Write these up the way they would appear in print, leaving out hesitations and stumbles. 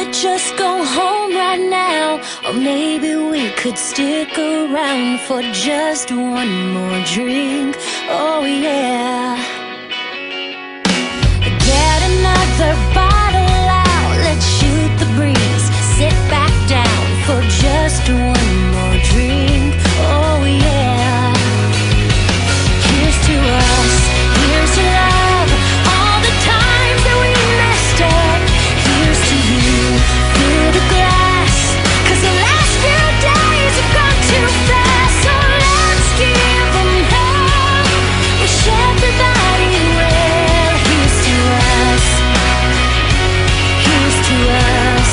could just go home right now, or maybe we could stick around for just one more drink. Oh yeah. Get another bottle out, let's shoot the breeze. Sit back down for just one more drink. Oh yeah. Here's to us, here's to love, all the times that we messed up. Here's to you, fill the glass, 'cause the last few days have gone too fast. So let's give them hell, wish everybody well. Here's to us, here's to us.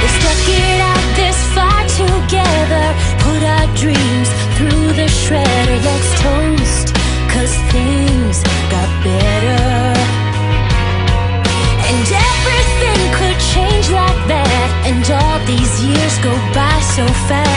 We stuck it out this far together, put our dreams through the shredder. Let's toast, 'cause things got better. And everything could change like that, and all these years go by so fast.